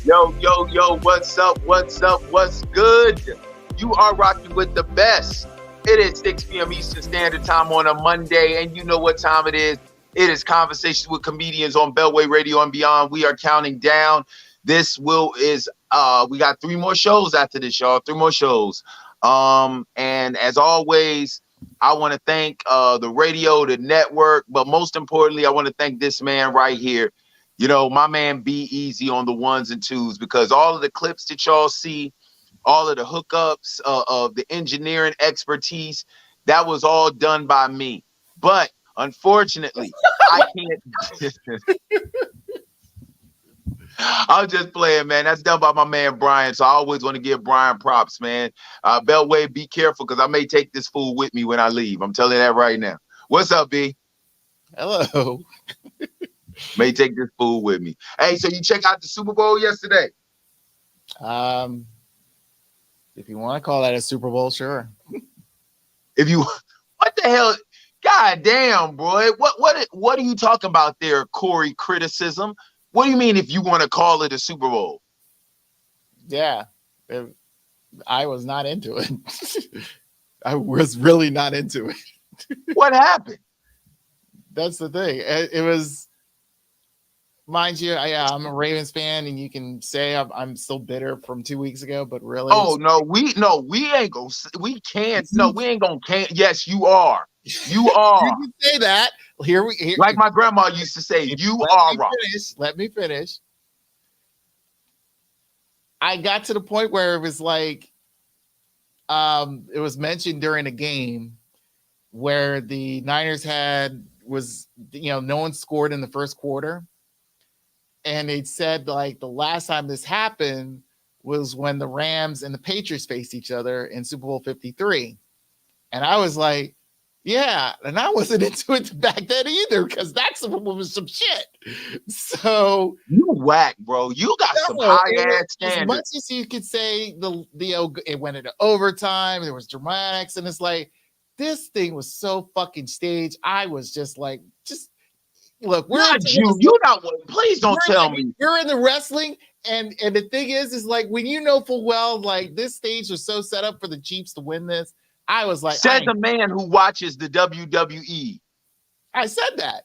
Yo, what's up? What's good? You are rocking with the best. It is 6 p.m. Eastern Standard Time on a Monday, and you know what time it is. It is Conversations with Comedians on Beltway Radio and Beyond. We are counting down. We got 3 more shows after this, y'all. 3 more shows. And as always, I want to thank the radio, the network, but most importantly, I want to thank this man right here. You know, my man Be Easy on the ones and twos, because all of the clips that y'all see, all of the hookups of the engineering expertise, that was all done by me. But unfortunately, I can't. I'm just playing, man. That's done by my man Brian. So I always want to give Brian props, man. Beltway, be careful, because I may take this fool with me when I leave. I'm telling you that right now. What's up, B? Hello. May take this fool with me. Hey, so you check out the Super Bowl yesterday? If you want to call that a Super Bowl, sure. What the hell? God damn, bro. What are you talking about there, Corey? Criticism? What do you mean if you want to call it a Super Bowl? Yeah. I was not into it. I was really not into it. What happened? That's the thing. It was, mind you, I'm a Ravens fan, and you can say I'm still bitter from 2 weeks ago, but really, we ain't gonna. We can't. No, we ain't gonna. Can't. Yes, you are. You are. You can say that. Here, like my grandma used to say, you are wrong. Let me finish. I got to the point where it was like, it was mentioned during a game where the Niners no one scored in the first quarter. And they said, like, the last time this happened was when the Rams and the Patriots faced each other in Super Bowl 53. And I was like, yeah. And I wasn't into it back then either, because that Super Bowl was some shit. So you whack, bro. You got some high-ass standards. As much as you could say it went into overtime, there was dramatics, and it's like, this thing was so fucking staged. I was just like, look, you're not. Please don't tell me you're in the wrestling, and the thing is like, when you know full well, like, this stage was so set up for the Chiefs to win this. I was like, said the man who watches the WWE. I said that.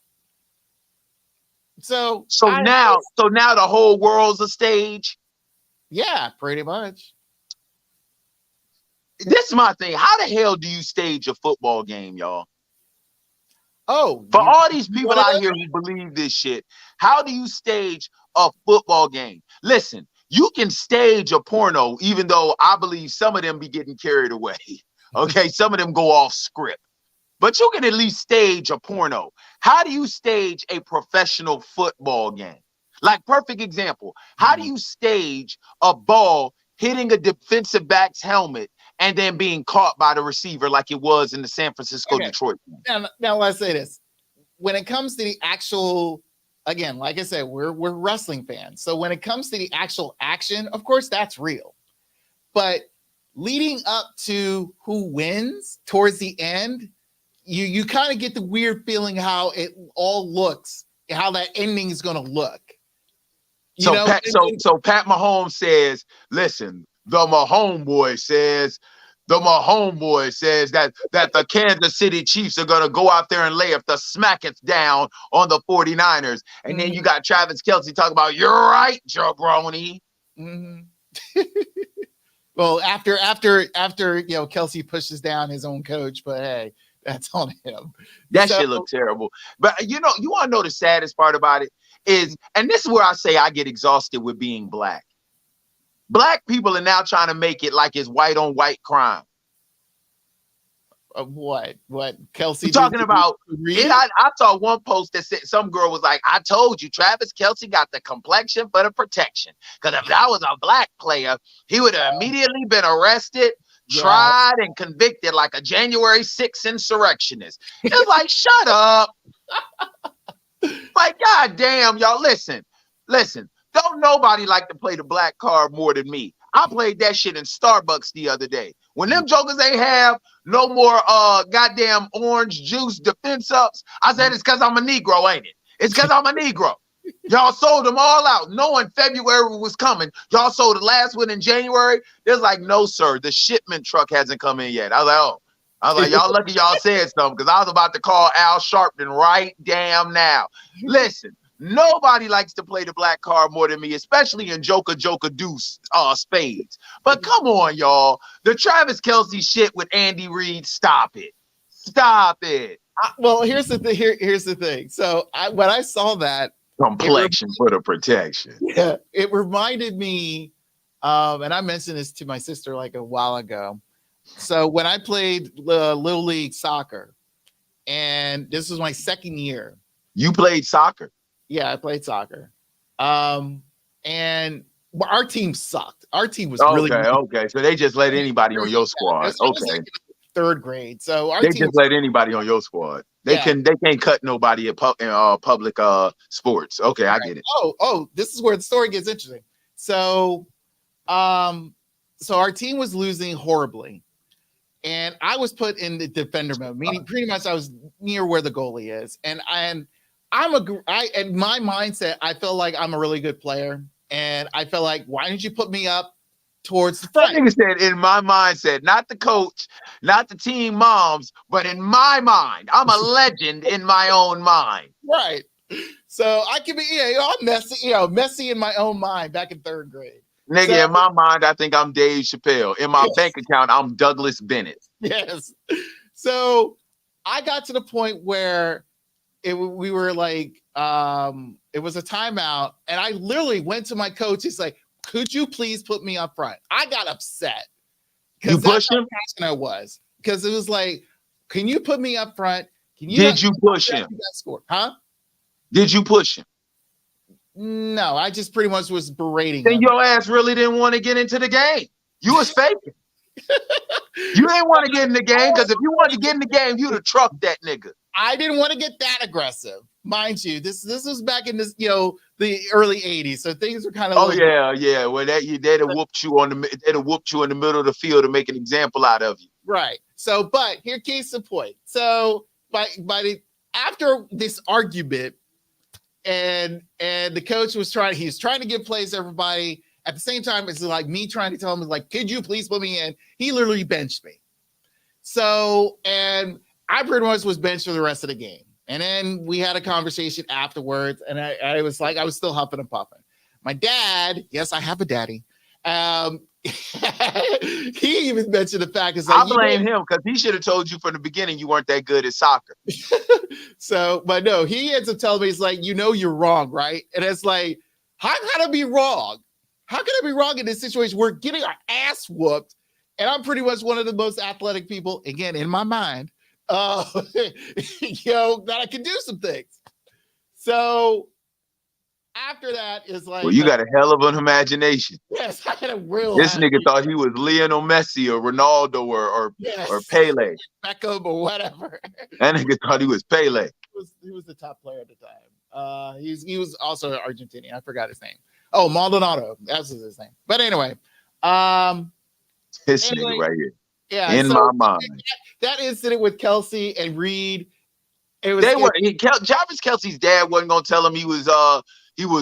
So now the whole world's a stage. Yeah, pretty much. This is my thing. How the hell do you stage a football game, y'all? Oh, for all these people out here who believe this shit, how do you stage a football game? Listen, you can stage a porno, even though I believe some of them be getting carried away. Okay, some of them go off script. But you can at least stage a porno. How do you stage a professional football game? Like, perfect example. How do you stage a ball hitting a defensive back's helmet and then being caught by the receiver, like it was in the San Francisco-Detroit game? Now let's say this. When it comes to the actual, again, like I said, we're wrestling fans. So when it comes to the actual action, of course, that's real. But leading up to who wins towards the end, you kind of get the weird feeling how it all looks, how that ending is going to look. So Pat Mahomes says, listen, the Mahomes boy says that the Kansas City Chiefs are going to go out there and lay the smackets down on the 49ers. And then you got Travis Kelce talking about, you're right, jabroni. Mm-hmm. Well, after Kelce pushes down his own coach, but hey, that's on him. That shit look terrible. But you want to know the saddest part about it is, and this is where I say I get exhausted with being black. Black people are now trying to make it like it's white on white crime. What Kelce? You talking about? I saw one post that said some girl was like, "I told you, Travis Kelce got the complexion for the protection. Because if that was a black player, he would have immediately been arrested, tried, and convicted like a January 6th insurrectionist." It's like, shut up. Like, goddamn, y'all. Listen. Don't nobody like to play the black card more than me. I played that shit in Starbucks the other day. When them jokers ain't have no more goddamn orange juice defense ups, I said it's because I'm a Negro, ain't it? It's because I'm a Negro. Y'all sold them all out, knowing February was coming. Y'all sold the last one in January. There's like, no, sir, the shipment truck hasn't come in yet. I was like, oh. I was like, y'all lucky y'all said something, because I was about to call Al Sharpton right damn now. Listen, nobody likes to play the black card more than me, especially in Joker Deuce spades. But come on, y'all. The Travis Kelce shit with Andy Reid, stop it. Stop it. Well, here's the thing. Here's the thing. So when I saw that, Complexion for the protection. Yeah, it reminded me, and I mentioned this to my sister like a while ago. So when I played Little League soccer, and this was my second year. You played soccer? Yeah, I played soccer. And our team sucked. Our team was really okay. So they just let anybody on your squad. Okay. Third grade. So they just let anybody on your squad. They can't cut nobody in public sports. Okay, I get it. Oh, this is where the story gets interesting. So our team was losing horribly, and I was put in the defender mode, meaning pretty much I was near where the goalie is, and in my mindset, I feel like I'm a really good player, and I felt like, why didn't you put me up towards the front? That nigga said, in my mindset, not the coach, not the team moms, but in my mind. I'm a legend in my own mind. Right. So I can be, I'm messy in my own mind back in third grade. Nigga, in my mind, I think I'm Dave Chappelle. In my bank account, I'm Douglas Bennett. Yes. So I got to the point where we were like, it was a timeout, and I literally went to my coach. He's like, could you please put me up front? I got upset. You pushed him? I was, because it was like, can you put me up front? Did you push him? Huh? Did you push him? No, I just pretty much was berating him. Then your ass really didn't want to get into the game. You was faking. You didn't want to get in the game, because if you wanted to get in the game, you'd have trucked that nigga. I didn't want to get that aggressive, mind you. This was back in this, the early '80s, so things were kind of. Oh yeah. Well, they'd have whooped you in the middle of the field to make an example out of you. Right. So, but here case the point. So, after this argument, and the coach was trying to give plays to everybody. At the same time, it's like me trying to tell him, like, could you please put me in? He literally benched me. So, and I pretty much was benched for the rest of the game. And then we had a conversation afterwards, and I was like, I was still huffing and puffing. My dad, yes, I have a daddy. He even mentioned the fact is like, I blame him, because he should have told you from the beginning you weren't that good at soccer. So, but no, he ends up telling me, he's like, you're wrong, right? And it's like, how can I be wrong? How can I be wrong in this situation? We're getting our ass whooped, and I'm pretty much one of the most athletic people, again, in my mind, that I can do some things. So after that is like, well, you got a hell of an imagination. Yes, I had a real. This nigga thought he was Lionel Messi or Ronaldo or Pele, Beckham or whatever. That nigga thought he was Pele. He was the top player at the time. He was also Argentinian. I forgot his name. Oh, Maldonado. That's his name. But anyway, this nigga right here. Yeah, in my mind. That incident with Kelce and Reid. Travis Kelce's dad wasn't gonna tell him he was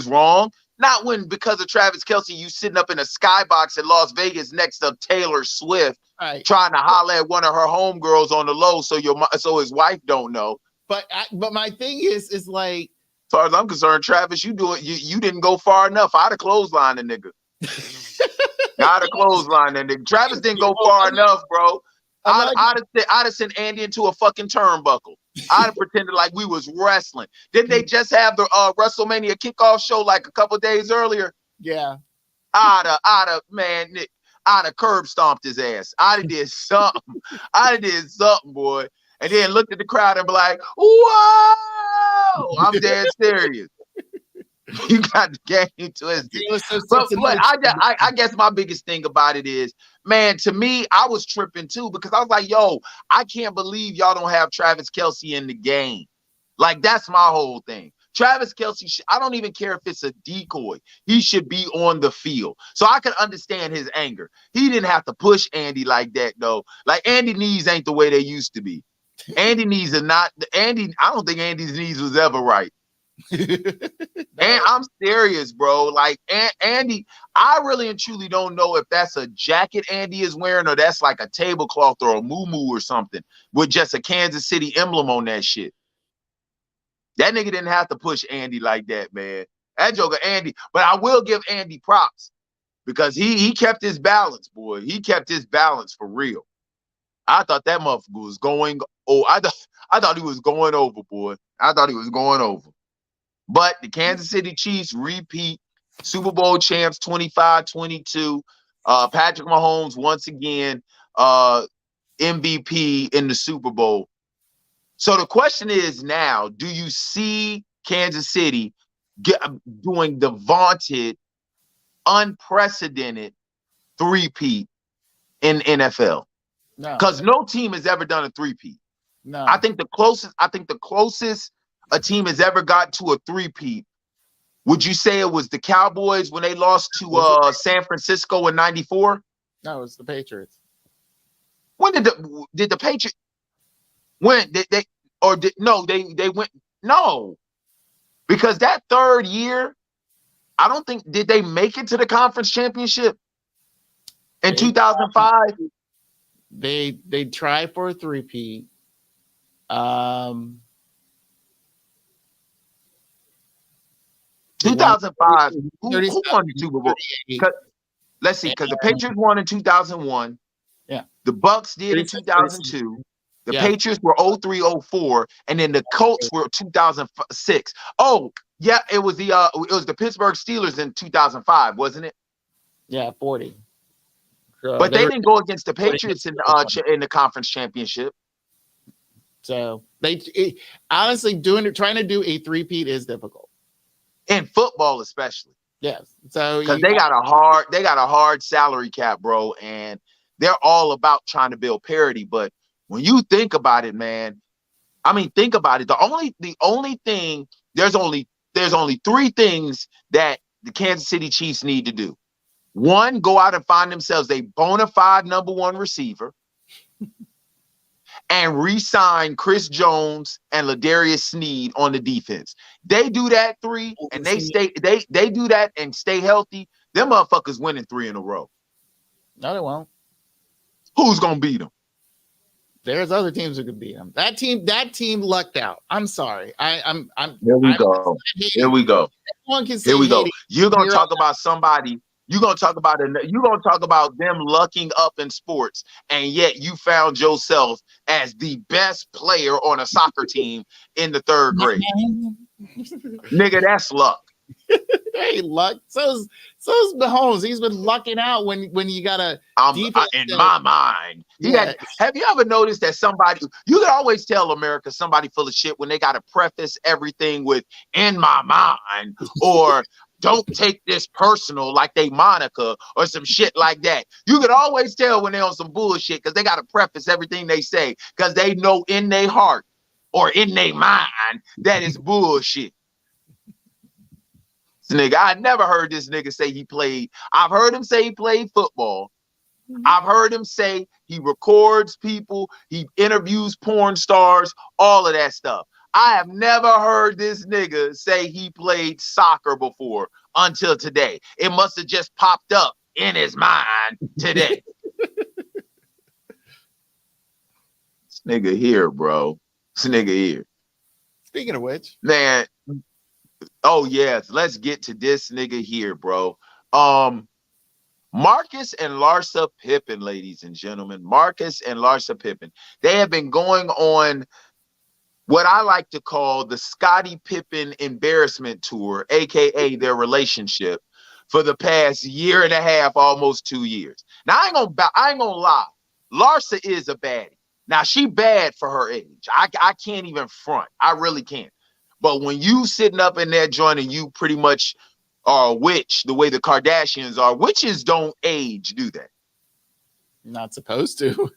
wrong. Not because of Travis Kelce, you sitting up in a skybox in Las Vegas next to Taylor Swift, right, trying to holler at one of her homegirls on the low, so his wife don't know. But my thing is like, as far as I'm concerned, Travis, you didn't go far enough. I'd have clotheslined the nigga. I'd have clotheslined that nigga. Travis didn't go far enough, bro. I'd have sent Andy into a fucking turnbuckle. I'd have pretended like we was wrestling. Didn't they just have the WrestleMania kickoff show like a couple days earlier? Yeah. I'd have curb stomped his ass. I'd have did something. Boy. And then looked at the crowd and be like, whoa, I'm dead serious. You got the game twisted. But I guess my biggest thing about it is, man, to me, I was tripping too, because I was like, yo, I can't believe y'all don't have Travis Kelce in the game. Like, that's my whole thing. Travis Kelce, I don't even care if it's a decoy. He should be on the field. So I could understand his anger. He didn't have to push Andy like that, though. Like, Andy's knees ain't the way they used to be. I don't think Andy's knees was ever right. And I'm serious, bro. Like Andy, I really and truly don't know if that's a jacket Andy is wearing or that's like a tablecloth or a muumuu or something with just a Kansas City emblem on that shit. That nigga didn't have to push Andy like that, man. That joker Andy, but I will give Andy props because he kept his balance, boy. He kept his balance for real. I thought that motherfucker was going. Oh, I thought he was going over, boy. I thought he was going over. But the Kansas City Chiefs repeat Super Bowl champs 25-22. Patrick Mahomes once again MVP in the Super Bowl. So the question is now, do you see Kansas City doing the vaunted, unprecedented three-peat in NFL? No, Because no team has ever done a three-peat. no. I think the closest a team has ever got to a three-peat, would you say it was the Cowboys when they lost to San Francisco in '94? No, it's the Patriots. When did the Patriots? When did they they went because that third year, I don't think did they make it to the conference championship in 2005? They tried for a three-peat. 2005. Who won the 37, Super Bowl? 38. Let's see, because the Patriots won in 2001. Yeah. The Bucks did in 36, 2002. The Yeah. Patriots were 03, 04, and then the Colts were 2006. Oh, yeah, it was the Pittsburgh Steelers in 2005, wasn't it? Yeah, 40. So But they were- didn't go against the Patriots in the conference championship. So honestly trying to do a three-peat is difficult. In football, especially. Yes. So Because they got a hard salary cap, bro, and they're all about trying to build parity. But when you think about it, man, I mean, think about it. The only thing, there's only three things that the Kansas City Chiefs need to do. One, go out and find themselves a bona fide number one receiver and re-sign Chris Jones and Ladarius Sneed on the defense. They do that three and they do that and stay healthy. Them motherfuckers winning 3 in a row. No, they won't. Who's gonna beat them? There's other teams who could beat them. That team lucked out. I'm sorry. I'm Here we go. Here we go. Everyone can say Here we go. You're gonna You're talk about somebody. You're gonna talk about them lucking up in sports, and yet you found yourself as the best player on a soccer team in the third grade. Nigga, that's luck. Hey, luck. So's Mahomes. He's been lucking out when you gotta. In my mind, have you ever noticed that somebody? You can always tell America somebody full of shit when they gotta preface everything with "in my mind" or "don't take this personal" like they Monica or some shit like that. You can always tell when they're on some bullshit because they gotta preface everything they say because they know in their heart or in their mind that is bullshit. Nigga, I never heard this nigga say he played. I've heard him say he played football. I've heard him say he records people, he interviews porn stars, all of that stuff. I have never heard this nigga say he played soccer before until today. It must have just popped up in his mind today. This nigga here, bro. This nigga here. Speaking of which, man. Oh yes, let's get to this nigga here, bro. Marcus and Larsa Pippen, ladies and gentlemen. Marcus and Larsa Pippen. They have been going on what I like to call the Scottie Pippen embarrassment tour, aka their relationship, for the past year and a half, almost 2 years. Now I ain't gonna lie. Larsa is a baddie. Now she bad for her age. I can't even front. I really can't. But when you sitting up in that joint and you pretty much are a witch, the way the Kardashians are, witches don't age, do they? Not supposed to.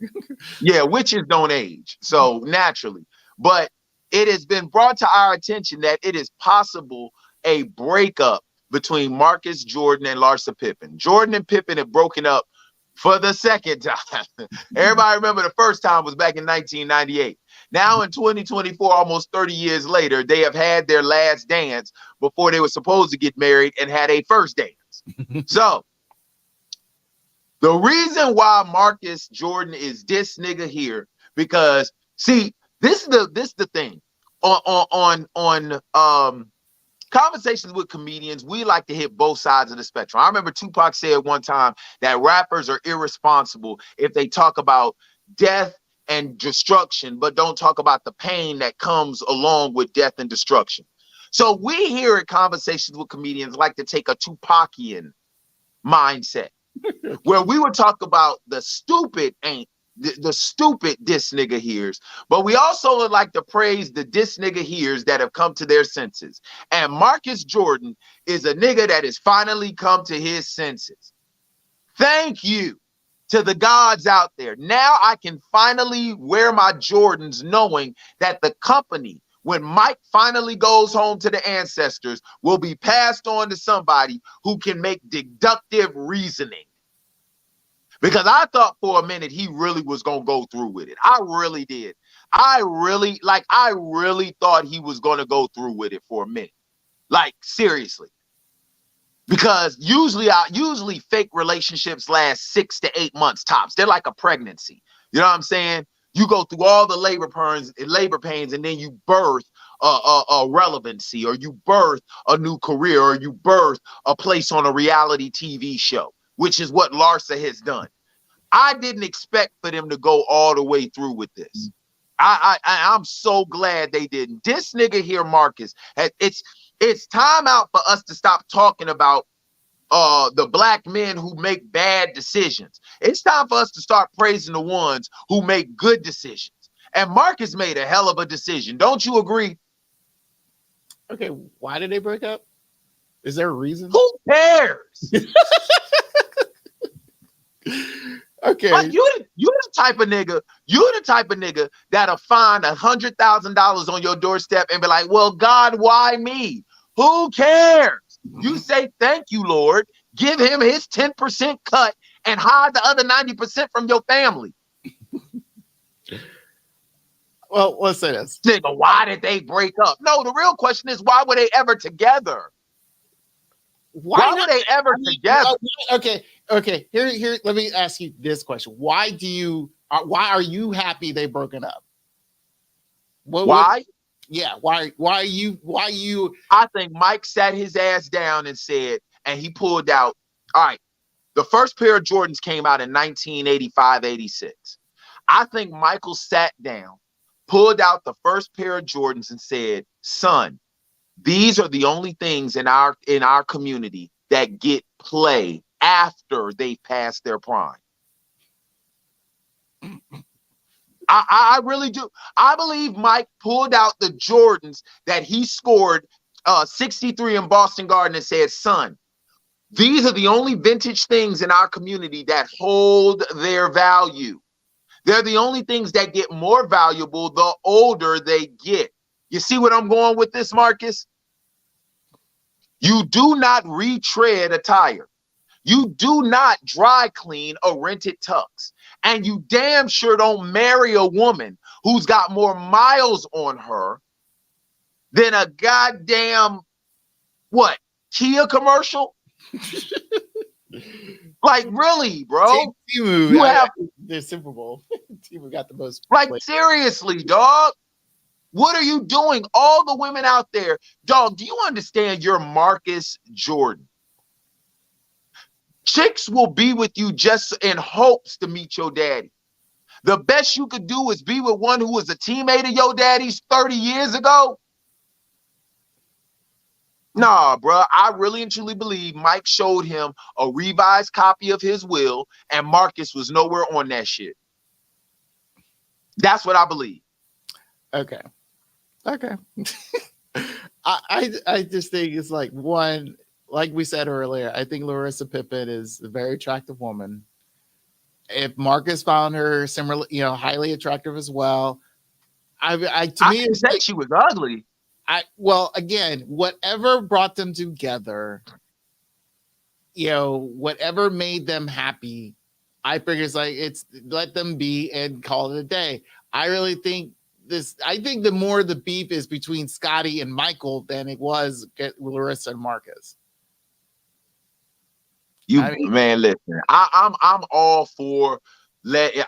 Yeah, witches don't age. So naturally. But it has been brought to our attention that it is possible a breakup between Marcus Jordan and Larsa Pippen. Jordan and Pippen have broken up for the second time. Everybody remember the first time was back in 1998. Now in 2024, almost 30 years later, they have had their last dance before they were supposed to get married and had a first dance. So the reason why Marcus Jordan is this nigga here, because see, this is the thing on conversations with comedians, we like to hit both sides of the spectrum. I remember Tupac said one time that rappers are irresponsible if they talk about death and destruction, but don't talk about the pain that comes along with death and destruction. So we here at Conversations with Comedians like to take a Tupacian mindset where we would talk about the stupid this nigga hears, but we also would like to praise the this nigga hears that have come to their senses. And Marcus Jordan is a nigga that has finally come to his senses. Thank you to the gods out there. Now I can finally wear my Jordans knowing that the company, when Mike finally goes home to the ancestors, will be passed on to somebody who can make deductive reasoning. Because I thought for a minute he really was going to go through with it. I really did. I really thought he was going to go through with it for a minute. Like, seriously. Because usually fake relationships last 6 to 8 months tops. They're like a pregnancy. You know what I'm saying? You go through all the labor pains, and then you birth a relevancy, or you birth a new career, or you birth a place on a reality TV show, which is what Larsa has done. I didn't expect for them to go all the way through with this. I'm so glad they didn't. This nigga here, Marcus, it's time out for us to stop talking about the black men who make bad decisions. It's time for us to start praising the ones who make good decisions. And Marcus made a hell of a decision. Don't you agree? Okay, why did they break up? Is there a reason? Who cares? Okay. Like, you the type of nigga that'll find $100,000 on your doorstep and be like, well, God, why me? Who cares? You say, thank you, Lord. Give him his 10% cut and hide the other 90% from your family. Well, let's say this. Nigga, why did they break up? No, the real question is, why were they ever together? Why were they ever together? Okay. Here. Let me ask you this question: why are you happy they broken up? Why? Yeah. Why are you? I think Mike sat his ass down and said, and he pulled out. All right, the first pair of Jordans came out in 1985, 86. I think Michael sat down, pulled out the first pair of Jordans and said, son, these are the only things in our community that get play after they pass their prime. I really do. I believe Mike pulled out the Jordans that he scored 63 in Boston Garden and said, son, these are the only vintage things in our community that hold their value. They're the only things that get more valuable the older they get. You see what I'm going with this, Marcus? You do not retread a tire. You do not dry clean a rented tux. And you damn sure don't marry a woman who's got more miles on her than a goddamn, what, Kia commercial? Like, really, bro? Temu, you have the Super Bowl. Temu got the most. Like, seriously, dog. What are you doing? All the women out there, dog, do you understand you're Marcus Jordan? Chicks will be with you just in hopes to meet your daddy. The best you could do is be with one who was a teammate of your daddy's 30 years ago. Nah, bro, I really and truly believe Mike showed him a revised copy of his will and Marcus was nowhere on that shit. That's what I believe. Okay. I just think it's like, one, like we said earlier, I think Larissa Pippen is a very attractive woman. If Marcus found her similar, highly attractive as well, to me, didn't say she was ugly. Well, again, whatever brought them together, whatever made them happy, I figure it's like, let them be and call it a day. I really think this. I think the more the beef is between Scotty and Michael than it was Larissa and Marcus. Man, listen, I'm all for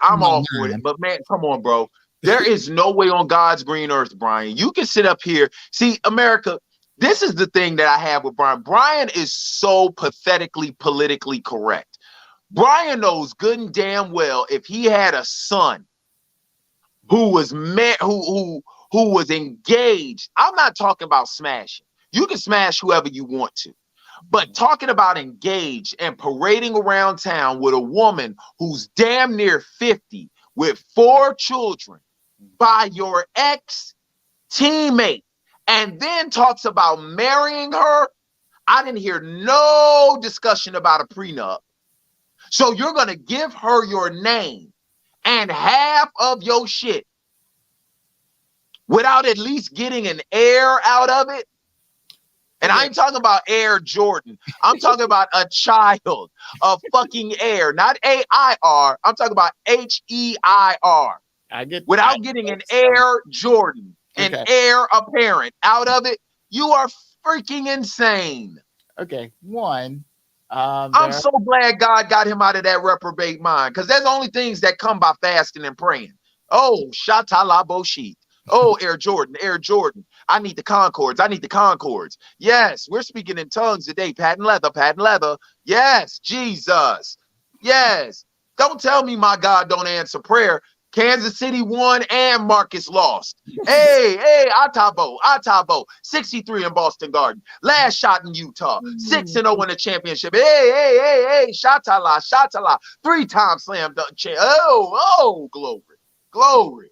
I'm all for it. But man, come on, bro. There is no way on God's green earth, Brian. You can sit up here. See, America, this is the thing that I have with Brian. Brian is so pathetically politically correct. Brian knows good and damn well if he had a son who was who was engaged. I'm not talking about smashing. You can smash whoever you want to. But talking about engaged and parading around town with a woman who's damn near 50 with 4 children by your ex-teammate, and then talks about marrying her, I didn't hear no discussion about a prenup. So you're going to give her your name and half of your shit without at least getting an heir out of it? And I ain't talking about Air Jordan. I'm talking about a child, a fucking heir, not A-I-R. I'm talking about H-E-I-R. Without getting an Air Jordan, an heir apparent out of it, you are freaking insane. Okay, one. I'm so glad God got him out of that reprobate mind, because there's only things that come by fasting and praying. Oh, Shatala Boshit. Oh, Air Jordan, Air Jordan. I need the Concords. I need the Concords. Yes, we're speaking in tongues today. Patent leather, patent leather. Yes, Jesus. Yes. Don't tell me my God don't answer prayer. Kansas City won and Marcus lost. Hey, Atabo, 63 in Boston Garden. Last shot in Utah, 6-0 in the championship. Hey, Shatala, 3-time slam dunk champ. Oh, glory.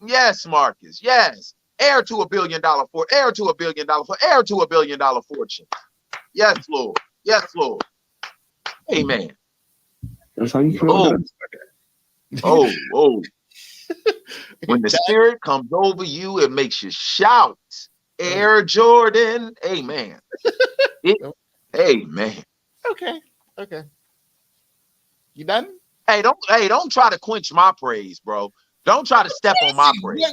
Yes, Marcus. Yes. Heir to $1 billion heir to $1 billion heir to $1 billion fortune. Yes, Lord. Yes, Lord. Amen. That's how you feel. Oh. When the spirit comes over you, it makes you shout. Air Jordan. Amen. Amen. Okay. You done? Hey, don't try to quench my praise, bro. Don't try to step on my praise.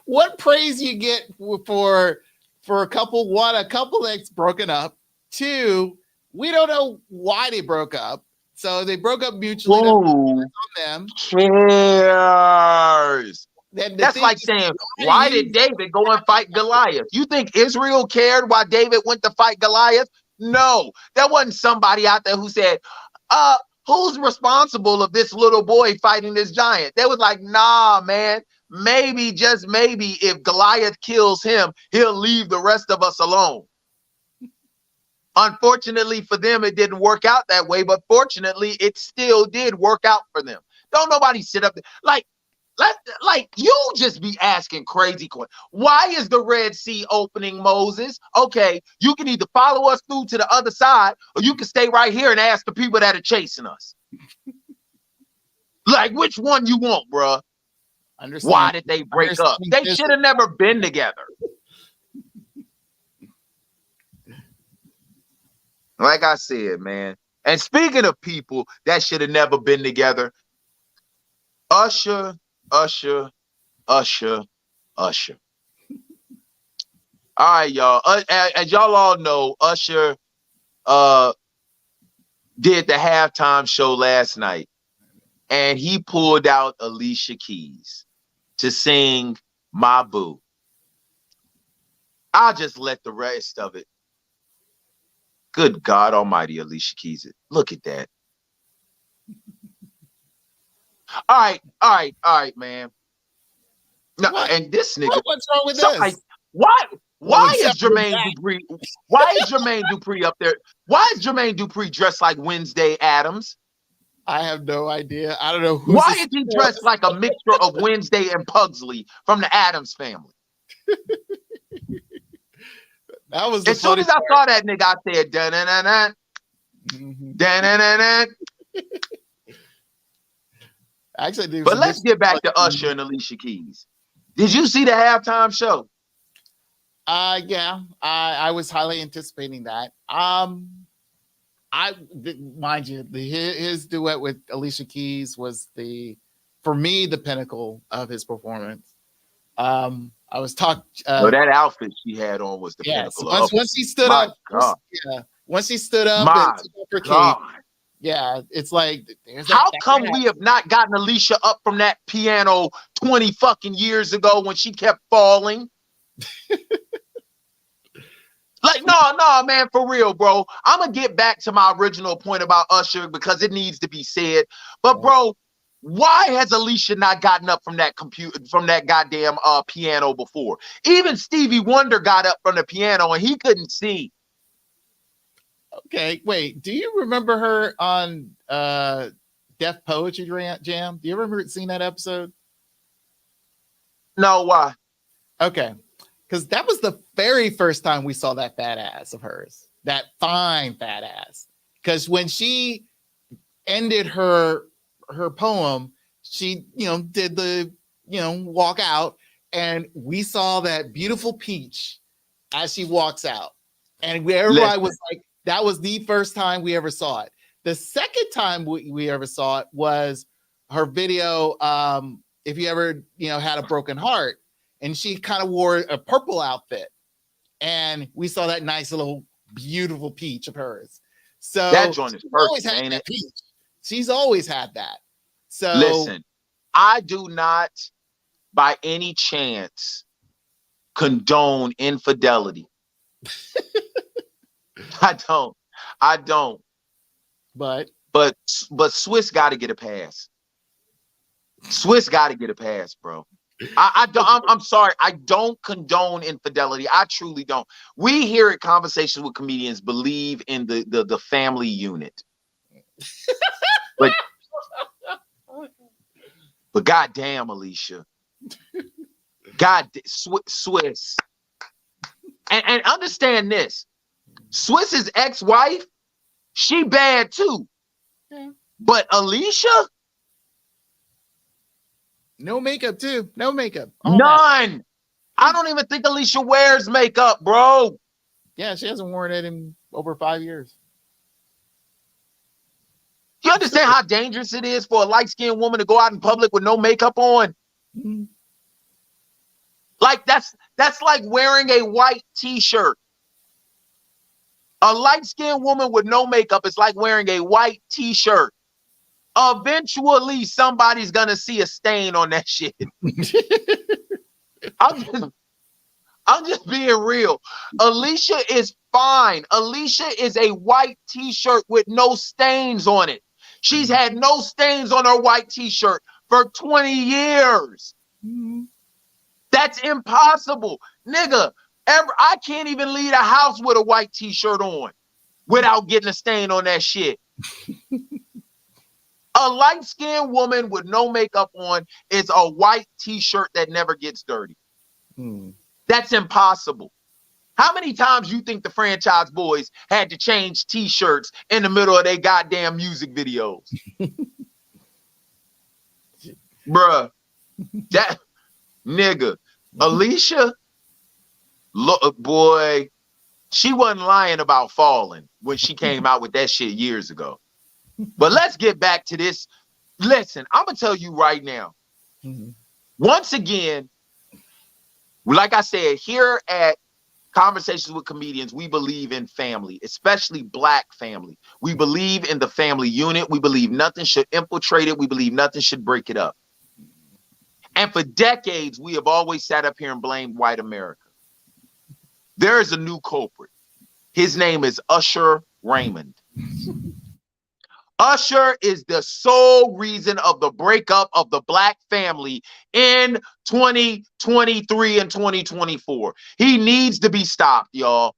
What praise you get for a couple? One, a couple that's broken up. 2, we don't know why they broke up. So they broke up mutually. On them. Cares. That's like saying, why did David go and fight Goliath? You think Israel cared why David went to fight Goliath? No, there wasn't somebody out there who said, who's responsible of this little boy fighting this giant? They was like, nah, man, maybe, just maybe, if Goliath kills him, he'll leave the rest of us alone. Unfortunately for them, it didn't work out that way, but fortunately, it still did work out for them. Don't nobody sit up there. Like you just be asking crazy questions. Why is the Red Sea opening, Moses? Okay, you can either follow us through to the other side, or you can stay right here and ask the people that are chasing us. Like, which one you want, bruh? Why did they break up? They should have never been together. Like I said, man. And speaking of people that should have never been together, Usher. All right, y'all. As y'all all know, Usher did the halftime show last night, and he pulled out Alicia Keys to sing My Boo. I'll just let the rest of it. Good God Almighty, Alicia Keys. Look at that. All right, man. No, and this nigga. What's wrong with this? Why is Jermaine Dupri? Why is Jermaine Dupri up there? Why is Jermaine Dupri dressed like Wednesday Addams? I have no idea. I don't know who. Why is he dressed like a mixture of Wednesday and Pugsley from the Addams Family? That was as soon as I saw that nigga, I said, da-na-na-na, da-na-na-na. Actually, but let's get back to Usher and Alicia Keys. Did you see the halftime show? Yeah, I was highly anticipating that. Mind you, his duet with Alicia Keys was for me the pinnacle of his performance. I was talking. No, that outfit she had on was the pinnacle. Once he stood my up, God. once he stood up My and took off her God. cape, yeah, it's like there's How that come badass. we have not gotten Alicia up from that piano 20 fucking years ago when she kept falling? Like, no, man, for real, bro. I'm gonna get back to my original point about Usher because it needs to be said. But bro, why has Alicia not gotten up from that goddamn piano before? Even Stevie Wonder got up from the piano and he couldn't see. Okay, wait. Do you remember her on Def Poetry Jam? Do you remember seeing that episode? No, why? Okay, because that was the very first time we saw that fat ass of hers, that fine fat ass. Because when she ended her poem, she did the walk out, and we saw that beautiful peach as she walks out, and everybody was like, that was the first time we ever saw it. The second time we ever saw it was her video. If you ever had a broken heart, and she kind of wore a purple outfit, and we saw that nice little beautiful peach of hers. So that joint is perfect, ain't it? Peach. She's always had that. So listen, I do not by any chance condone infidelity. I don't. But Swiss got to get a pass. Swiss got to get a pass, bro. I'm sorry. I don't condone infidelity. I truly don't. We here at Conversations with Comedians believe in the family unit. But goddamn, Alicia. God, Swiss. And understand this. Swiss's ex-wife, she bad too. Yeah. But Alicia? No makeup too. No makeup. None. I don't even think Alicia wears makeup, bro. Yeah, she hasn't worn it in over 5 years. You understand how dangerous it is for a light-skinned woman to go out in public with no makeup on? Mm-hmm. Like that's like wearing a white t-shirt. A light-skinned woman with no makeup is like wearing a white t-shirt. Eventually, somebody's gonna see a stain on that shit. I'm just being real. Alicia is fine. Alicia is a white t-shirt with no stains on it. She's had no stains on her white t-shirt for 20 years. Mm-hmm. That's impossible. Nigga, I can't even leave the house with a white t-shirt on without getting a stain on that shit. A light-skinned woman with no makeup on is a white t-shirt that never gets dirty. That's impossible. How many times you think the Franchise Boys had to change t-shirts in the middle of their goddamn music videos? Bruh, that nigga, Alicia, look, boy, she wasn't lying about falling when she came out with that shit years ago. But let's get back to this. Listen, I'm going to tell you right now. Mm-hmm. Once again, like I said, here at Conversations with Comedians, we believe in family, especially Black family. We believe in the family unit. We believe nothing should infiltrate it. We believe nothing should break it up. And for decades, we have always sat up here and blamed white America. There is a new culprit. His name is Usher Raymond. Usher is the sole reason of the breakup of the Black family in 2023 and 2024. He needs to be stopped, y'all.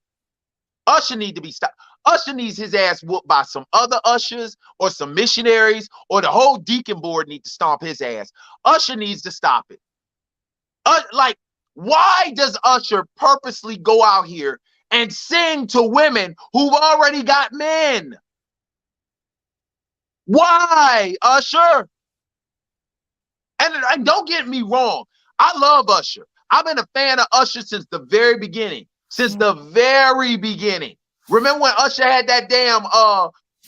Usher needs to be stopped. Usher needs his ass whooped by some other ushers or some missionaries, or the whole deacon board needs to stomp his ass. Usher needs to stop it. Like, why does Usher purposely go out here and sing to women who've already got men? Why, Usher? And don't get me wrong, I love Usher. I've been a fan of Usher since the very beginning. Since the very beginning. Remember when Usher had that damn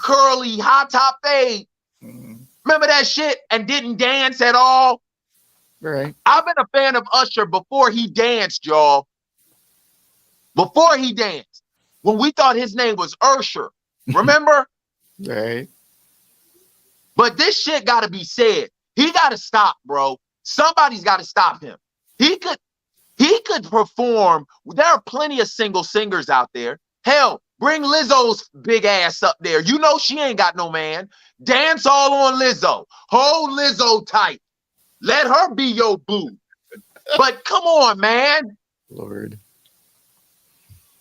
curly high top fade? Remember that shit and didn't dance at all? Right. I've been a fan of Usher before he danced, y'all. Before he danced. When we thought his name was Usher. Remember? Right. But this shit got to be said. He got to stop, bro. Somebody's got to stop him. He could perform. There are plenty of single singers out there. Hell, bring Lizzo's big ass up there. You know she ain't got no man. Dance all on Lizzo. Hold Lizzo tight. Let her be your boo. But come on, man. Lord.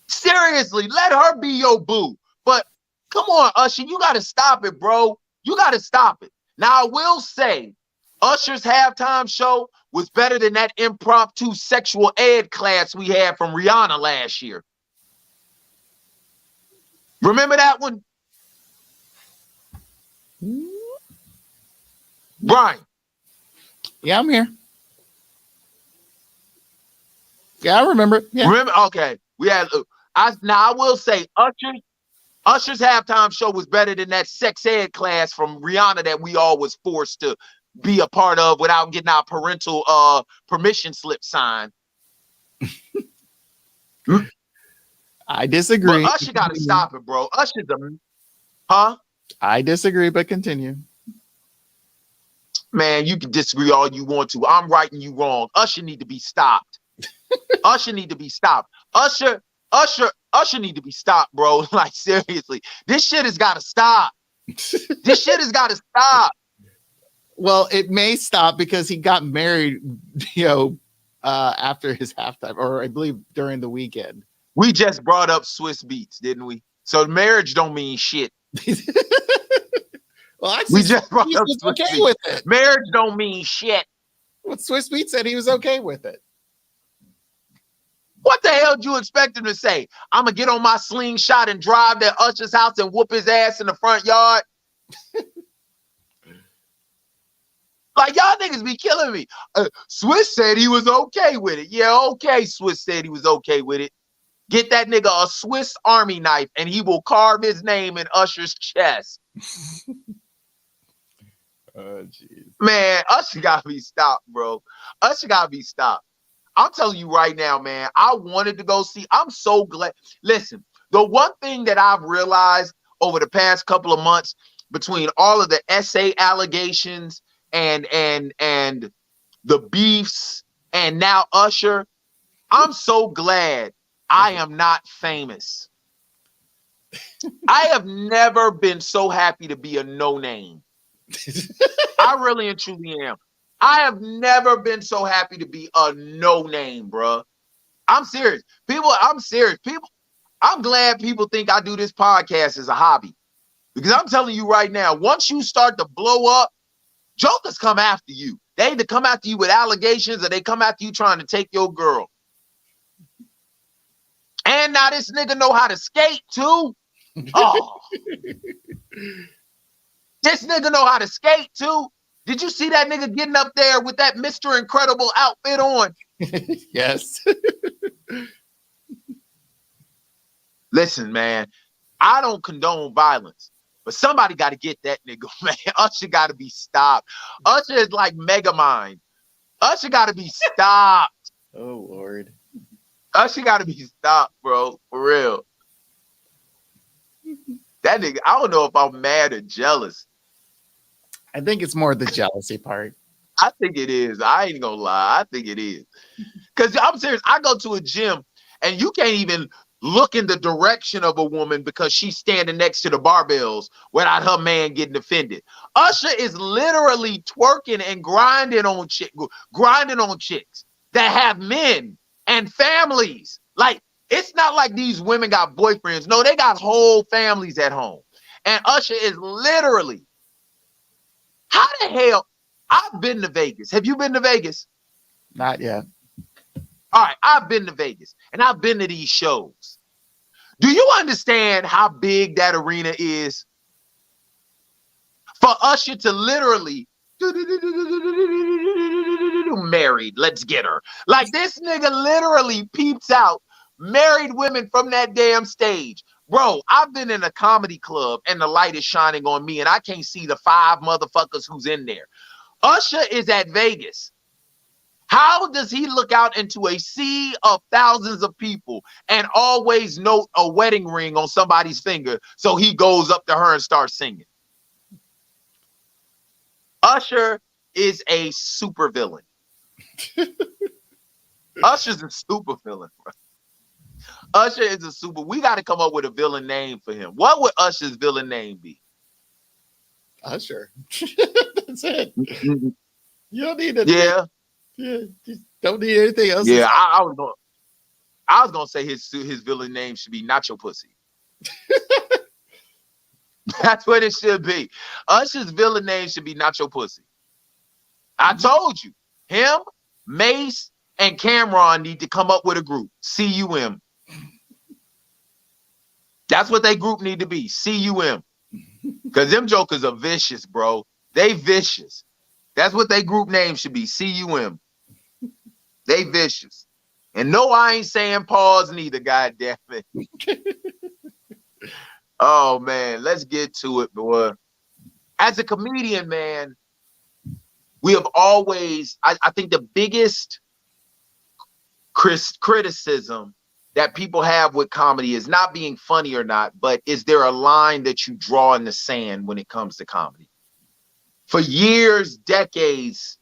Seriously, let her be your boo. But come on, Usher, you got to stop it, bro. You got to stop it. Now, I will say, Usher's halftime show was better than that impromptu sexual ed class we had from Rihanna last year. Remember that one? Brian. Yeah, I'm here. Yeah, I remember. Yeah. Remember? Okay. We had. I will say, Usher's halftime show was better than that sex ed class from Rihanna that we all was forced to be a part of without getting our parental permission slip signed. I disagree. But Usher got to stop it, bro. Usher's huh? I disagree, but continue. Man, you can disagree all you want to. I'm right and you wrong. Usher need to be stopped. Usher need to be stopped. Usher need to be stopped, bro. Like, seriously. This shit has got to stop. This shit has got to stop. Well, it may stop because he got married, after his halftime, or I believe during the weekend. We just brought up Swiss Beats, didn't we? So marriage don't mean shit. Well, actually, we just brought up Swiss Swiss okay Beats. with it. Marriage don't mean shit. What Swiss Beats said he was okay with it. What the hell did you expect him to say? I'm going to get on my slingshot and drive to Usher's house and whoop his ass in the front yard? Like, y'all niggas be killing me. Swiss said he was okay with it. Yeah, okay, Swiss said he was okay with it. Get that nigga a Swiss Army knife and he will carve his name in Usher's chest. Oh, jeez. Man, Usher got to be stopped, bro. Usher got to be stopped. I'm telling you right now, man, I wanted to go see. I'm so glad. Listen, the one thing that I've realized over the past couple of months between all of the SA allegations and the beefs and now Usher, I'm so glad I am not famous. I have never been so happy to be a no-name. I really and truly am. I have never been so happy to be a no-name, bro. I'm serious. I'm serious. I'm glad people think I do this podcast as a hobby. Because I'm telling you right now, once you start to blow up, jokers come after you. They either come after you with allegations or they come after you trying to take your girl. And now this nigga know how to skate too. Oh. This nigga know how to skate too. Did you see that nigga getting up there with that Mr. Incredible outfit on? Yes. Listen, man, I don't condone violence, but somebody got to get that nigga, man. Usher got to be stopped. Usher is like Megamind. Usher got to be stopped. Oh, Lord. Usher got to be stopped, bro. For real. That nigga, I don't know if I'm mad or jealous. I think it's more the jealousy part. I think it is. I ain't gonna lie. I think it is. Because I'm serious. I go to a gym and you can't even look in the direction of a woman because she's standing next to the barbells without her man getting offended. Usher is literally twerking and grinding on chicks that have men and families. Like, it's not like these women got boyfriends. No, they got whole families at home. And Usher is literally, how the hell? I've been to Vegas. Have you been to Vegas? Not yet. All right, I've been to Vegas and I've been to these shows. Do you understand how big that arena is? For Usher to literally married, let's get her. Like, this nigga literally peeps out married women from that damn stage. Bro, I've been in a comedy club and the light is shining on me and I can't see the 5 motherfuckers who's in there. Usher is at Vegas How does he look out into a sea of thousands of people and always note a wedding ring on somebody's finger? So he goes up to her and starts singing. Usher is a super villain. Usher's a super villain, bro. Usher is a super. We got to come up with a villain name for him. What would Usher's villain name be? Usher. That's it. Mm-hmm. You don't need it. Yeah. Yeah. You don't need anything else. Yeah. I was gonna say his villain name should be Nacho Pussy. That's what it should be. Usher's villain name should be Nacho Pussy. I told you, him, Mace, and Cameron need to come up with a group. CUM. That's what they group need to be. CUM. Because them jokers are vicious, bro. They vicious. That's what they group name should be. CUM. They vicious. And no, I ain't saying pause neither, god damn it. Oh man, let's get to it, boy. As a comedian, man, we have always, I think the biggest criticism that people have with comedy is not being funny or not, but is there a line that you draw in the sand when it comes to comedy? For years, decades,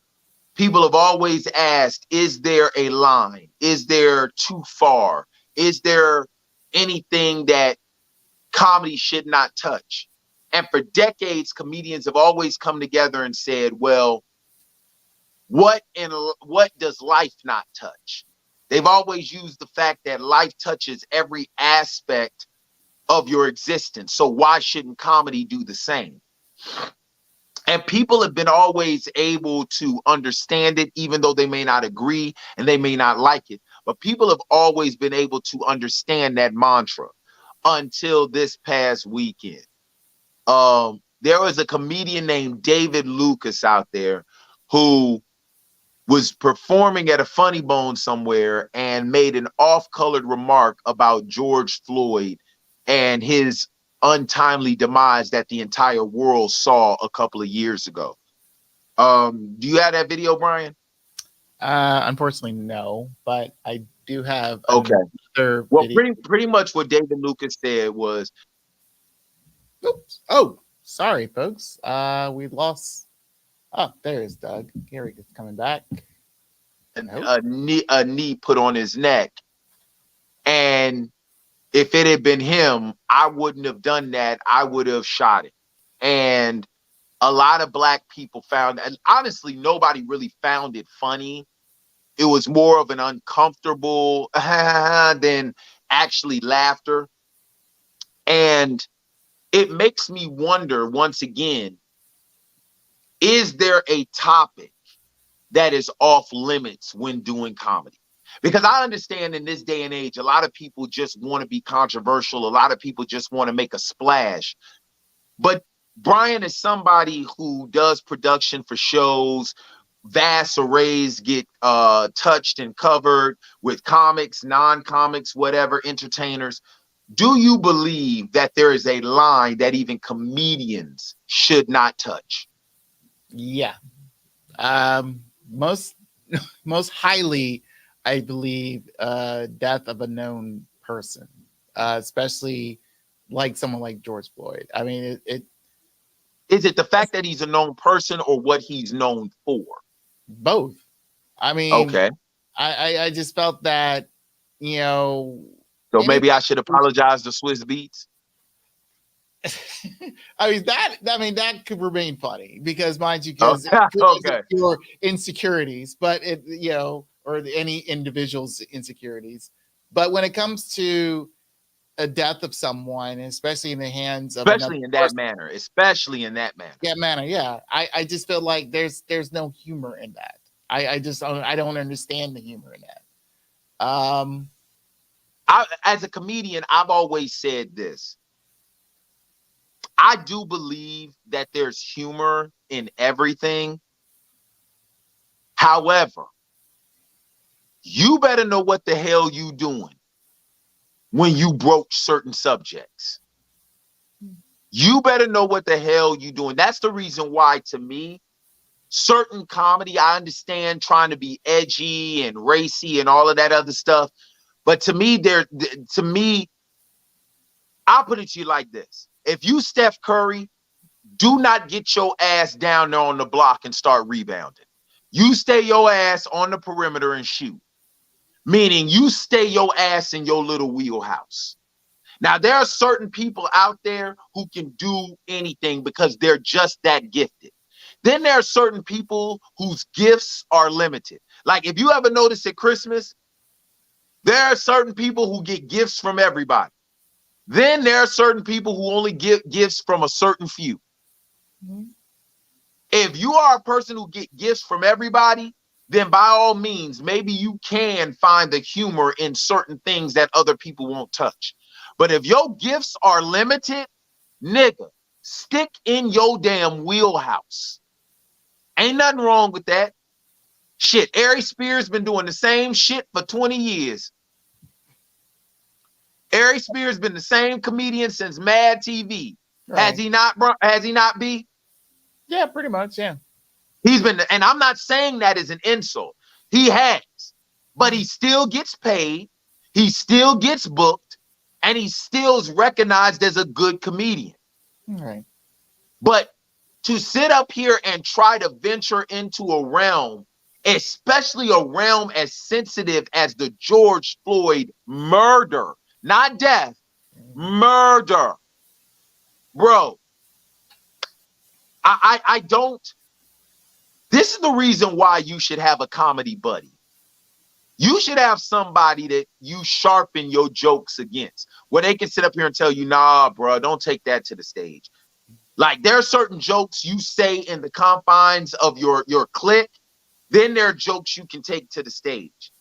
people have always asked, is there a line? Is there too far? Is there anything that comedy should not touch? And for decades, comedians have always come together and said, well, what does life not touch? They've always used the fact that life touches every aspect of your existence. So why shouldn't comedy do the same? And people have been always able to understand it, even though they may not agree and they may not like it. But people have always been able to understand that mantra until this past weekend. There was a comedian named David Lucas out there who was performing at a Funny Bone somewhere and made an off-colored remark about George Floyd and his untimely demise that the entire world saw a couple of years ago. Do you have that video, Brian? Unfortunately, no, but I do have another well, pretty much what David Lucas said was, oops. Oh, sorry, folks. We lost. Oh, there's Doug. Here he is coming back. A knee put on his neck. And if it had been him, I wouldn't have done that. I would have shot him. And a lot of black people found, and honestly, nobody really found it funny. It was more of an uncomfortable than actually laughter. And it makes me wonder once again, is there a topic that is off limits when doing comedy? Because I understand in this day and age, a lot of people just want to be controversial. A lot of people just want to make a splash. But Brian is somebody who does production for shows. Vast arrays get touched and covered with comics, non-comics, whatever, entertainers. Do you believe that there is a line that even comedians should not touch? Yeah. Most highly, I believe, death of a known person, especially like someone like George Floyd. I mean, is it the fact that he's a known person or what he's known for? Both. I mean, okay. I just felt that, you know. So maybe I should apologize to Swiss Beats. I mean that could remain funny because, mind you, because your insecurities, but it, you know, or any individual's insecurities. But when it comes to a death of someone, especially in the hands of especially in that manner, yeah, I just feel like there's no humor in that. I don't understand the humor in that. As a comedian, I've always said this. I do believe that there's humor in everything. However, you better know what the hell you doing when you broach certain subjects. You better know what the hell you doing. That's the reason why, to me, certain comedy. I understand trying to be edgy and racy and all of that other stuff. But to me, I'll put it to you like this. If you Steph Curry, do not get your ass down there on the block and start rebounding. You stay your ass on the perimeter and shoot. Meaning you stay your ass in your little wheelhouse. Now, there are certain people out there who can do anything because they're just that gifted. Then there are certain people whose gifts are limited. Like if you ever notice at Christmas, there are certain people who get gifts from everybody. Then there are certain people who only get gifts from a certain few. Mm-hmm. If you are a person who get gifts from everybody, then by all means, maybe you can find the humor in certain things that other people won't touch. But if your gifts are limited, nigga, stick in your damn wheelhouse. Ain't nothing wrong with that. Shit, Ari Spears been doing the same shit for 20 years. Ari Spears been the same comedian since Mad TV. Right. Has he not, bro? Has he not, B? Yeah, pretty much, yeah. He's been, and I'm not saying that as an insult. He has, but he still gets paid. He still gets booked, and he still is recognized as a good comedian. Right. But to sit up here and try to venture into a realm, especially a realm as sensitive as the George Floyd murder, not death, murder, bro. I don't. This is the reason why you should have a comedy buddy. You should have somebody that you sharpen your jokes against, where they can sit up here and tell you, nah, bro, don't take that to the stage. Like there are certain jokes you say in the confines of your clique. Then there are jokes you can take to the stage.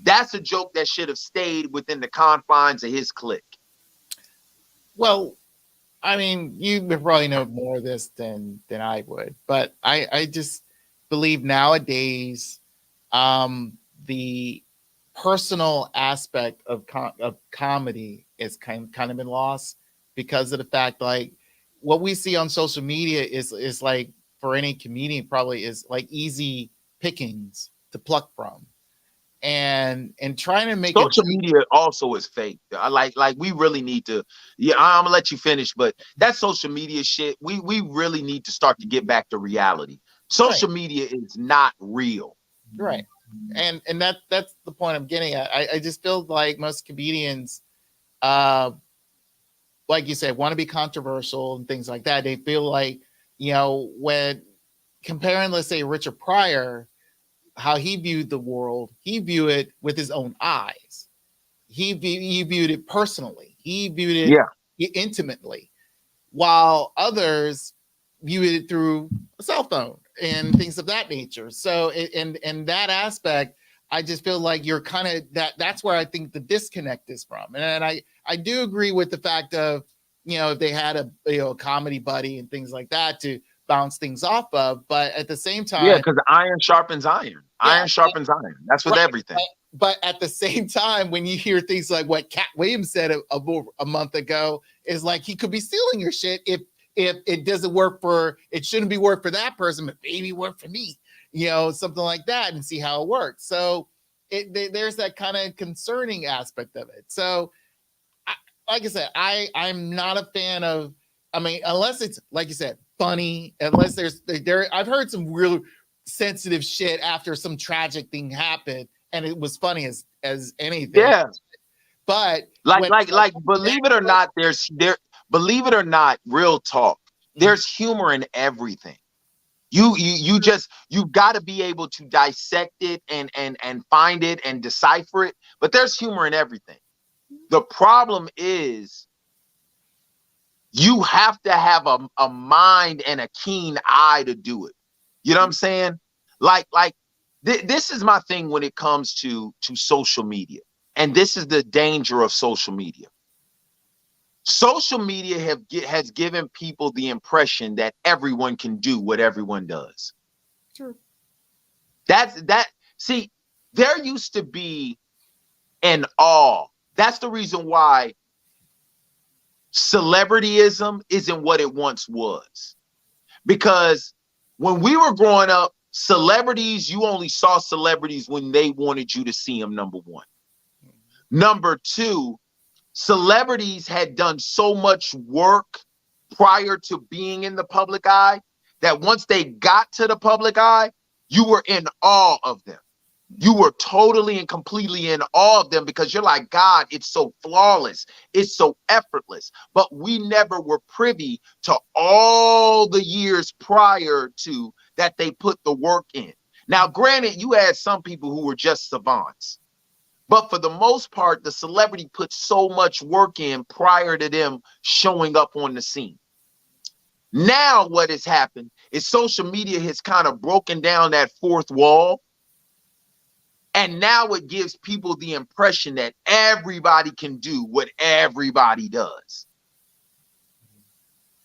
That's a joke that should have stayed within the confines of his clique. Well, I mean, you probably know more of this than I would, but I just believe nowadays the personal aspect of comedy is kind of been lost because of the fact, like, what we see on social media is like, for any comedian, probably is like easy pickings to pluck from, and trying to make social media also is fake. Like we really need to. Yeah, I'm gonna let you finish, but that social media shit, we really need to start to get back to reality. Social media is not real. Right. And that's the point I'm getting at. I just feel like most comedians, like you said, want to be controversial and things like that. They feel like, you know, when comparing, let's say, Richard Pryor, how he viewed the world, he viewed it with his own eyes. He viewed it personally. He viewed it intimately, while others viewed it through a cell phone and things of that nature. So in that aspect, I just feel like you're kind of that's where I think the disconnect is from. And I do agree with the fact of, you know, if they had a comedy buddy and things like that to bounce things off of, but at the same time, yeah, because iron sharpens iron. Iron sharpens iron. That's with everything. But at the same time, when you hear things like what Cat Williams said a month ago, is like he could be stealing your shit if it doesn't work for, it shouldn't be work for that person, but maybe work for me, you know, something like that, and see how it works. So there's that kind of concerning aspect of it. So like I said, I'm not a fan of, I mean, unless it's, like you said, funny, unless I've heard some real sensitive shit after some tragic thing happened and it was funny as anything. Yeah. But like believe it or not, believe it or not, real talk, there's humor in everything. You got to be able to dissect it and find it and decipher it, but there's humor in everything. The problem is you have to have a mind and a keen eye to do it. You know what I'm saying? This is my thing when it comes to social media. And this is the danger of social media. Social media has given people the impression that everyone can do what everyone does. Sure. See, there used to be an awe. That's the reason why celebrityism isn't what it once was. Because when we were growing up, celebrities, you only saw celebrities when they wanted you to see them, number one. Number two, celebrities had done so much work prior to being in the public eye that once they got to the public eye, you were in awe of them. You were totally and completely in awe of them because you're like, God, it's so flawless. It's so effortless. But we never were privy to all the years prior to that they put the work in. Now, granted, you had some people who were just savants. But for the most part, the celebrity put so much work in prior to them showing up on the scene. Now what has happened is social media has kind of broken down that fourth wall. And now it gives people the impression that everybody can do what everybody does.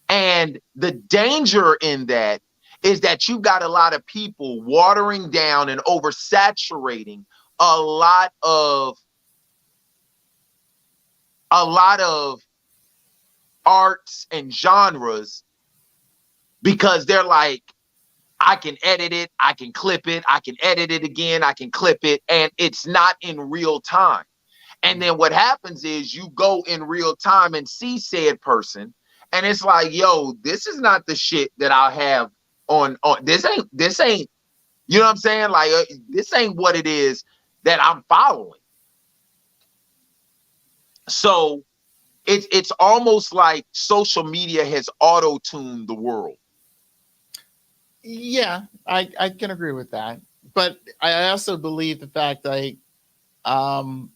And the danger in that is that you've got a lot of people watering down and oversaturating a lot of arts and genres because they're like, I can edit it, I can clip it, I can edit it again, I can clip it, and it's not in real time. And then what happens is you go in real time and see said person, and it's like, yo, this is not the shit that I'll have on this ain't, you know what I'm saying? Like, this ain't what it is that I'm following. So it's almost like social media has auto-tuned the world. Yeah, I can agree with that. But I also believe the fact that, and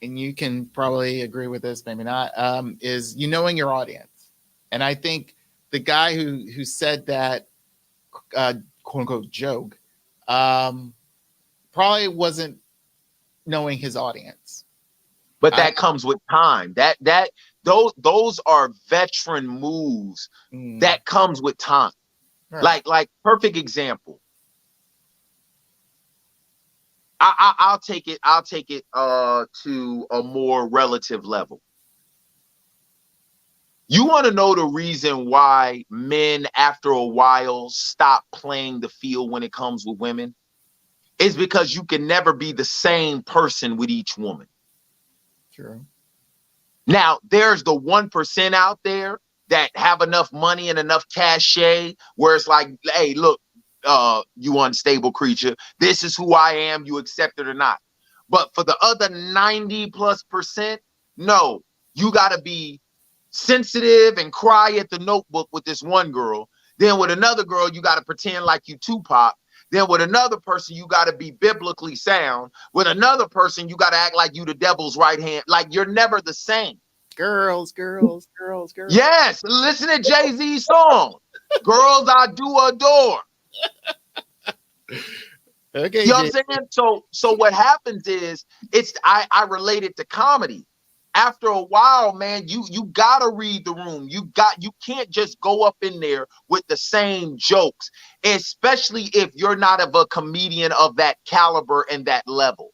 you can probably agree with this, maybe not, is knowing your audience. And I think the guy who said that quote unquote joke probably wasn't knowing his audience. But that comes with time. Those are veteran moves. That comes with time. Right. Like perfect example. I'll take it to a more relative level. You want to know the reason why men after a while stop playing the field when it comes with women? Is because you can never be the same person with each woman. True. Now, there's the 1% out there that have enough money and enough cachet where it's like, hey, look, you unstable creature, this is who I am, you accept it or not. But for the other 90+%, no, you got to be sensitive and cry at the Notebook with this one girl. Then with another girl, you got to pretend like you Tupac. Then with another person, you got to be biblically sound. With another person, you got to act like you the devil's right hand. Like, you're never the same. Girls. Yes, listen to Jay-Z's song. Girls I do adore. Okay. You know what I'm saying? So what happens is I relate it to comedy. After a while, man, you gotta read the room. You can't just go up in there with the same jokes, especially if you're not a comedian of that caliber and that level.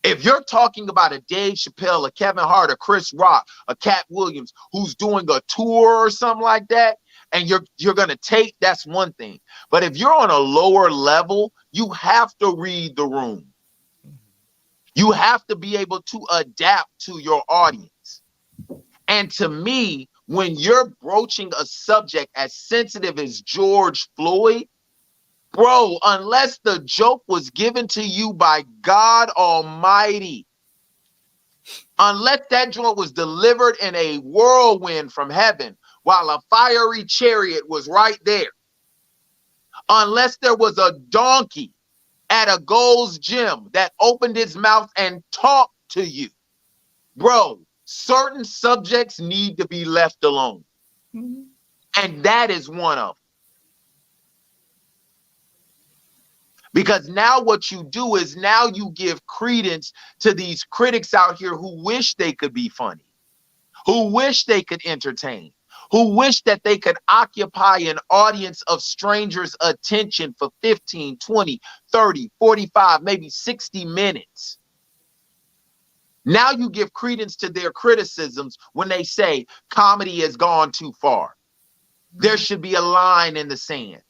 If you're talking about a Dave Chappelle, a Kevin Hart, a Chris Rock, a Cat Williams, who's doing a tour or something like that, and you're gonna take, that's one thing. But if you're on a lower level, you have to read the room. You have to be able to adapt to your audience. And to me, when you're broaching a subject as sensitive as George Floyd, bro, unless the joke was given to you by God Almighty, unless that joke was delivered in a whirlwind from heaven while a fiery chariot was right there, unless there was a donkey at a Gold's Gym that opened its mouth and talked to you, bro, certain subjects need to be left alone. Mm-hmm. And that is one of them. Because now what you do is now you give credence to these critics out here who wish they could be funny, who wish they could entertain, who wish that they could occupy an audience of strangers' attention for 15, 20, 30, 45, maybe 60 minutes. Now you give credence to their criticisms when they say comedy has gone too far. There should be a line in the sand.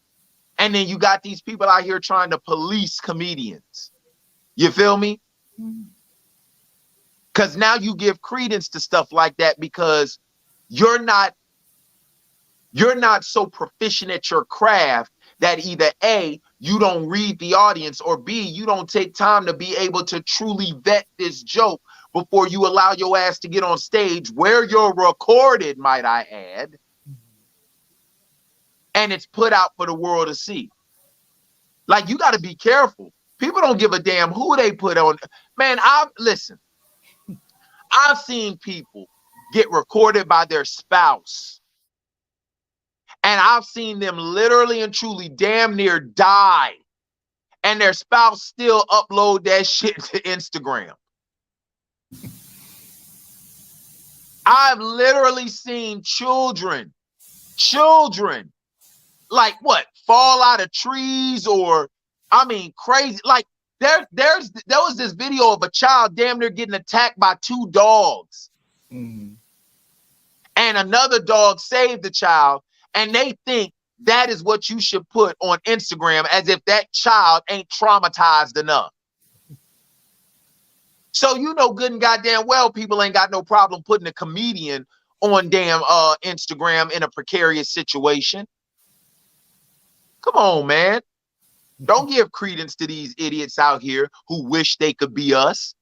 And then you got these people out here trying to police comedians. You feel me? Because now you give credence to stuff like that because you're not so proficient at your craft that either A, you don't read the audience, or B, you don't take time to be able to truly vet this joke before you allow your ass to get on stage where you're recorded, might I add, and it's put out for the world to see. Like, you got to be careful. People don't give a damn who they put on. Man, I've seen people get recorded by their spouse, and I've seen them literally and truly damn near die, and their spouse still upload that shit to Instagram. I've literally seen children, like what, fall out of trees, or I mean crazy. Like there was this video of a child damn near getting attacked by 2 dogs. And another dog saved the child, and they think that is what you should put on Instagram, as if that child ain't traumatized enough. So you know good and goddamn well people ain't got no problem putting a comedian on damn Instagram in a precarious situation. Come on, man. Don't give credence to these idiots out here who wish they could be us.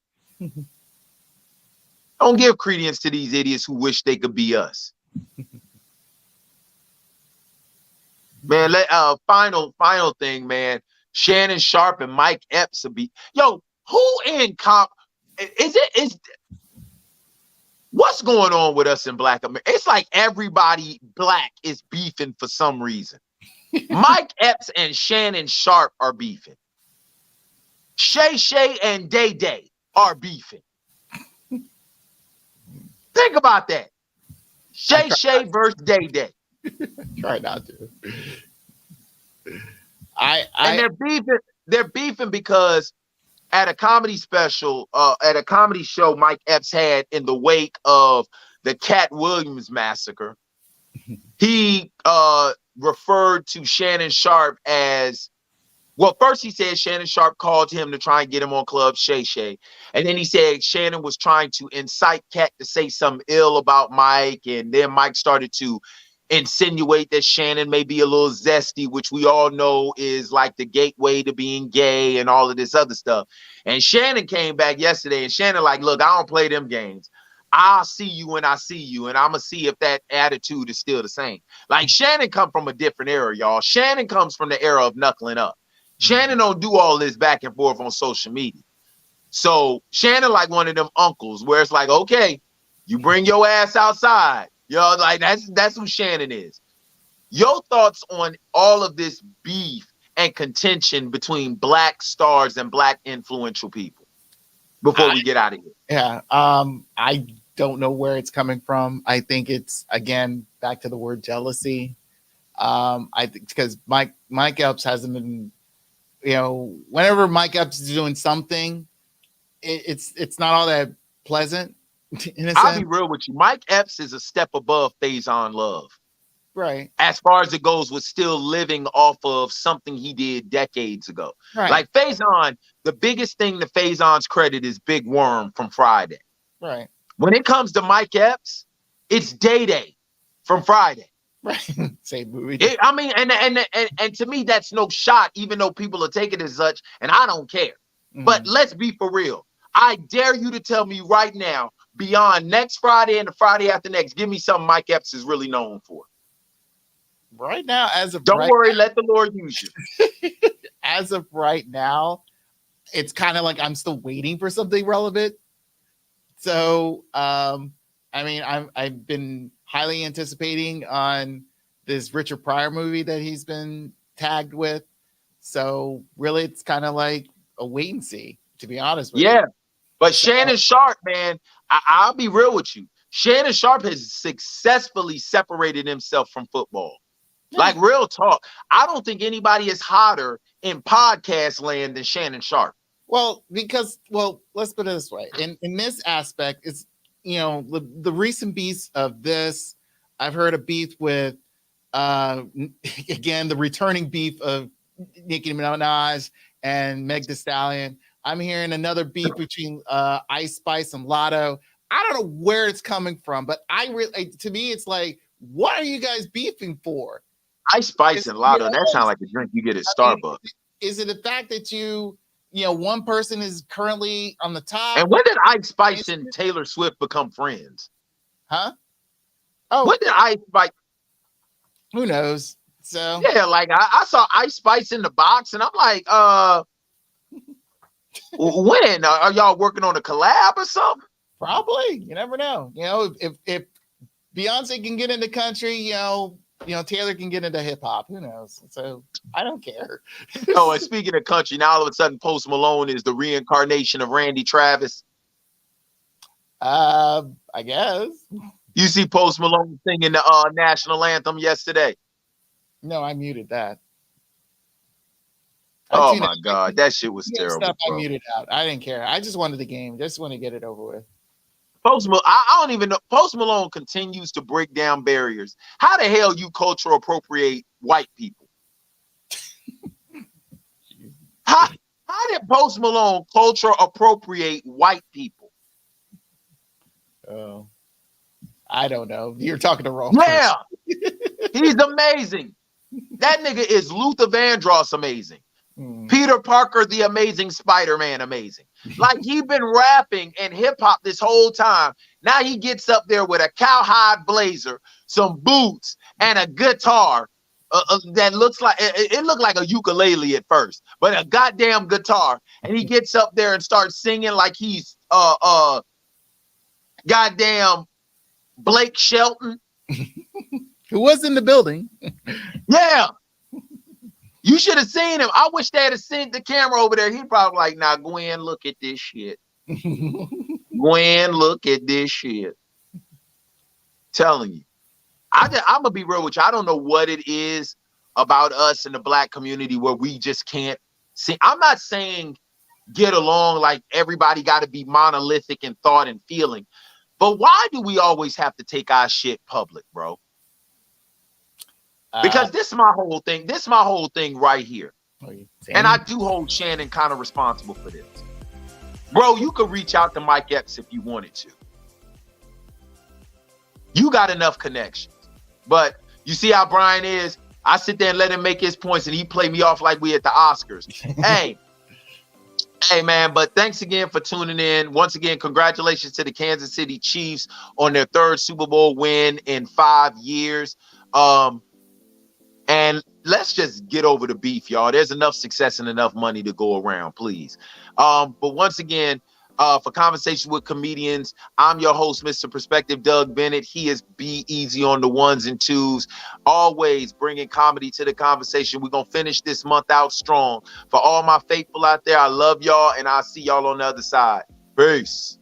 Don't give credence to these idiots who wish they could be us. Man, final thing, man. Shannon Sharpe and Mike Epps will be. Yo, who in what's going on with us in Black America? It's like everybody black is beefing for some reason. Mike Epps and Shannon Sharpe are beefing. Shay Shay and Day Day are beefing. Think about that. Shay Shay versus Day Day. Try not to. And they're beefing because at a comedy special, at a comedy show Mike Epps had in the wake of the Cat Williams massacre, he referred to Shannon Sharpe as, well, first he said Shannon Sharpe called him to try and get him on Club Shay Shay. And then he said Shannon was trying to incite Cat to say something ill about Mike. And then Mike started to insinuate that Shannon may be a little zesty, which we all know is like the gateway to being gay and all of this other stuff. And Shannon came back yesterday and Shannon like, look, I don't play them games. I'll see you when I see you, and I'm going to see if that attitude is still the same. Like, Shannon come from a different era, y'all. Shannon comes from the era of knuckling up. Shannon don't do all this back and forth on social media. So Shannon like one of them uncles where it's like, okay, you bring your ass outside. Yo, like that's who Shannon is. Your thoughts on all of this beef and contention between black stars and black influential people before we get out of here? Yeah, I don't know where it's coming from. I think it's, again, back to the word jealousy. I think because Mike Epps hasn't been, whenever Mike Epps is doing something, it's not all that pleasant. I'll be real with you. Mike Epps is a step above Faison Love. Right. As far as it goes with still living off of something he did decades ago. Right. Like Faison, the biggest thing to Faison's credit is Big Worm from Friday. Right. When it comes to Mike Epps, it's Day Day from Friday. Right. Same movie. And to me, that's no shot, even though people are taking it as such, and I don't care. Mm-hmm. But let's be for real. I dare you to tell me right now, beyond next Friday and the Friday after next, give me something Mike Epps is really known for. Right now, don't worry, let the Lord use you. As of right now, it's kind of like I'm still waiting for something relevant. So, I've been highly anticipating on this Richard Pryor movie that he's been tagged with. So really, it's kind of like a wait and see, to be honest with you. Yeah, but Shannon Sharpe, man, I'll be real with you. Shannon Sharpe has successfully separated himself from football. Yeah. Like, real talk. I don't think anybody is hotter in podcast land than Shannon Sharpe. Well, let's put it this way. In this aspect, it's, the recent beefs of this. I've heard a beef with Again, the returning beef of Nicki Minaj and Meg Thee Stallion. I'm hearing another beef between Ice Spice and Lotto. I don't know where it's coming from, but to me, it's like, what are you guys beefing for? Ice Spice and Lotto, that sounds like a drink you get at Starbucks. Is it the fact that one person is currently on the top? And when did Ice Spice and Taylor Swift become friends? Huh? Oh, when did Ice Spice? Who knows? So yeah, like I saw Ice Spice in the box, and I'm like, when are y'all working on a collab or something? Probably. You never know. If Beyonce can get into country, Taylor can get into hip hop. Who knows? So I don't care. Oh, and speaking of country, now all of a sudden Post Malone is the reincarnation of Randy Travis. I guess. You see Post Malone singing the national anthem yesterday? No, I muted that. Oh my God, that shit was terrible. Stuff I muted out. I didn't care. I just wanted the game. Just want to get it over with. Post Malone, I don't even know. Post Malone continues to break down barriers. How the hell you cultural appropriate white people? How did Post Malone cultural appropriate white people? Oh, I don't know. You're talking to wrong. Yeah, he's amazing. That nigga is Luther Vandross amazing. Peter Parker, the Amazing Spider-Man, amazing. Like, he been rapping and hip-hop this whole time. Now he gets up there with a cowhide blazer, some boots, and a guitar that looks like, it looked like a ukulele at first, but a goddamn guitar. And he gets up there and starts singing like he's goddamn Blake Shelton. Who was in the building. Yeah. You should have seen him. I wish they had sent the camera over there. He'd probably like, now Gwen, look at this shit. Gwen, look at this shit. Telling you. I'm going to be real with you. I don't know what it is about us in the black community where we just can't see. I'm not saying get along like everybody got to be monolithic in thought and feeling. But why do we always have to take our shit public, bro? Because this is my whole thing. This is my whole thing right here. And I do hold Shannon kind of responsible for this. Bro, you could reach out to Mike Epps if you wanted to. You got enough connections. But you see how Brian is? I sit there and let him make his points and he play me off like we at the Oscars. Hey, man, but thanks again for tuning in. Once again, congratulations to the Kansas City Chiefs on their third Super Bowl win in 5 years. And let's just get over the beef, y'all. There's enough success and enough money to go around, please. But once again, for Conversation with Comedians, I'm your host, Mr. Perspective, Doug Bennett. He is Be Easy on the ones and twos, always bringing comedy to the conversation. We're going to finish this month out strong. For all my faithful out there, I love y'all, and I'll see y'all on the other side. Peace.